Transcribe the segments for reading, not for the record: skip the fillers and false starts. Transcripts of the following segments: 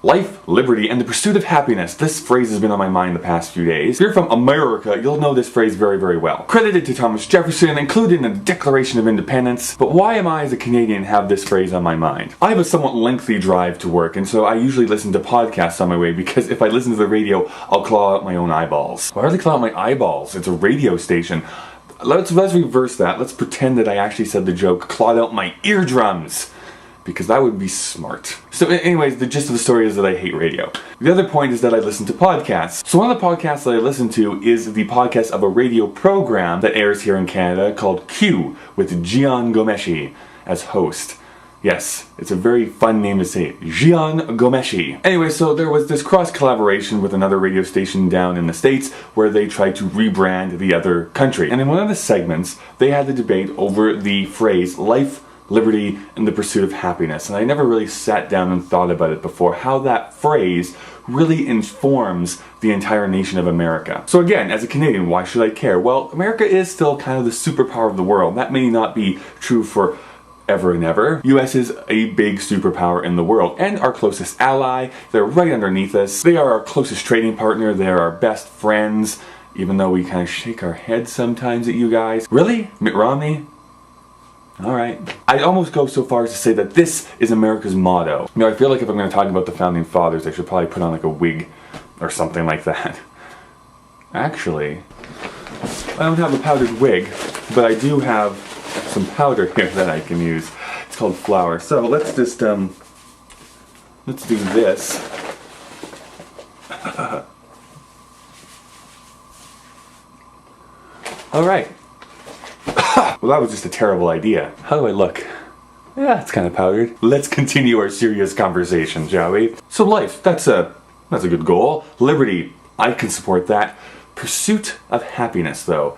Life, liberty, and the pursuit of happiness. This phrase has been on my mind the past few days. If you're from America, you'll know this phrase very, very well. Credited to Thomas Jefferson, included in the Declaration of Independence. But why am I, as a Canadian, have this phrase on my mind? I have a somewhat lengthy drive to work, and so I usually listen to podcasts on my way, because if I listen to the radio, I'll claw out my own eyeballs. Why do they claw out my eyeballs? It's a radio station. Let's reverse that. Let's pretend that I actually said the joke, clawed out my eardrums, because that would be smart. So anyways, the gist of the story is that I hate radio. The other point is that I listen to podcasts. So one of the podcasts that I listen to is the podcast of a radio program that airs here in Canada called Q, with Jian Ghomeshi as host. Yes, it's a very fun name to say, Jian Ghomeshi. Anyway, so there was this cross-collaboration with another radio station down in the States where they tried to rebrand the other country. And in one of the segments, they had the debate over the phrase, life, liberty, and the pursuit of happiness. And I never really sat down and thought about it before, how that phrase really informs the entire nation of America. So again, as a Canadian, why should I care? Well, America is still kind of the superpower of the world. That may not be true for ever and ever. US is a big superpower in the world and our closest ally. They're right underneath us. They are our closest trading partner. They're our best friends, even though we kind of shake our heads sometimes at you guys. Really? Mitt Romney? Alright. I'd almost go so far as to say that this is America's motto. You know, I feel like if I'm going to talk about the Founding Fathers, I should probably put on like a wig or something like that. Actually, I don't have a powdered wig, but I do have some powder here that I can use. It's called flour. So let's just let's do this. All right. Well, that was just a terrible idea. How do I look? Yeah, it's kind of powdered. Let's continue our serious conversation, shall we? So life, that's a good goal. Liberty, I can support that. Pursuit of happiness, though.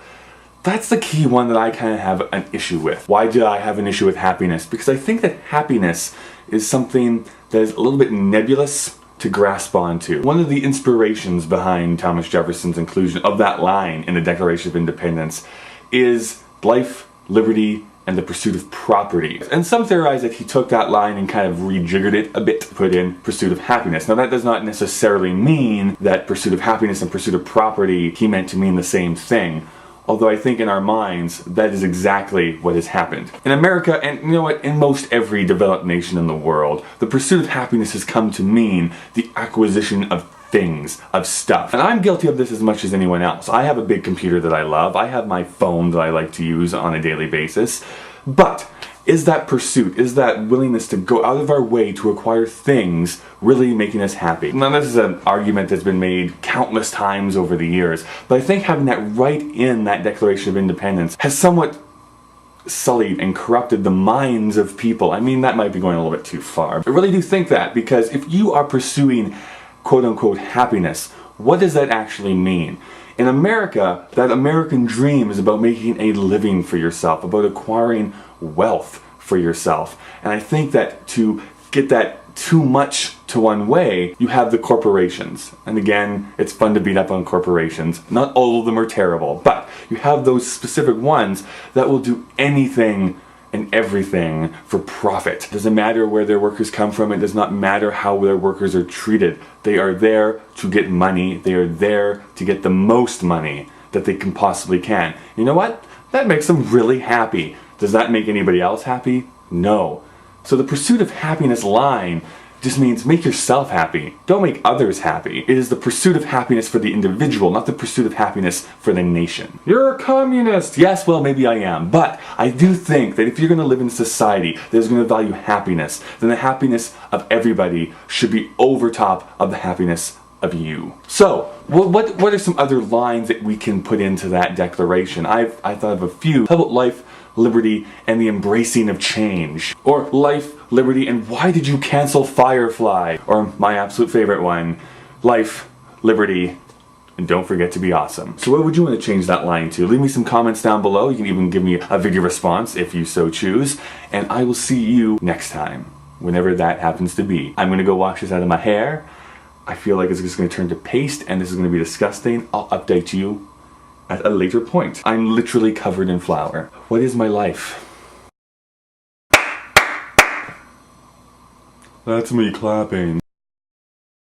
That's the key one that I kind of have an issue with. Why do I have an issue with happiness? Because I think that happiness is something that is a little bit nebulous to grasp onto. One of the inspirations behind Thomas Jefferson's inclusion of that line in the Declaration of Independence is life, liberty, and the pursuit of property. And some theorize that he took that line and kind of rejiggered it a bit to put in pursuit of happiness. Now that does not necessarily mean that pursuit of happiness and pursuit of property he meant to mean the same thing. Although I think in our minds, that is exactly what has happened. In America, and you know what, in most every developed nation in the world, the pursuit of happiness has come to mean the acquisition of things, of stuff. And I'm guilty of this as much as anyone else. I have a big computer that I love. I have my phone that I like to use on a daily basis. But is that pursuit, is that willingness to go out of our way to acquire things really making us happy? Now this is an argument that's been made countless times over the years, but I think having that right in that Declaration of Independence has somewhat sullied and corrupted the minds of people. I mean, that might be going a little bit too far. I really do think that, because if you are pursuing quote-unquote happiness, what does that actually mean? In America, that American dream is about making a living for yourself, about acquiring wealth for yourself. And I think that to get that too much to one way, you have the corporations. And again, it's fun to beat up on corporations. Not all of them are terrible, but you have those specific ones that will do anything and everything for profit. It doesn't matter where their workers come from. It does not matter how their workers are treated. They are there to get money. They are there to get the most money that they can possibly can. You know what? That makes them really happy. Does that make anybody else happy? No. So the pursuit of happiness line just means make yourself happy. Don't make others happy. It is the pursuit of happiness for the individual, not the pursuit of happiness for the nation. You're a communist! Yes, well, maybe I am. But I do think that if you're going to live in a society that is going to value happiness, then the happiness of everybody should be over top of the happiness of you. So, what are some other lines that we can put into that declaration? I thought of a few. How about life, liberty, and the embracing of change? Or life, liberty, and why did you cancel Firefly? Or my absolute favorite one, life, liberty, and don't forget to be awesome. So what would you want to change that line to? Leave me some comments down below. You can even give me a video response if you so choose. And I will see you next time, whenever that happens to be. I'm going to go wash this out of my hair. I feel like it's just going to turn to paste and this is going to be disgusting. I'll update you at a later point. I'm literally covered in flour. What is my life? That's me clapping.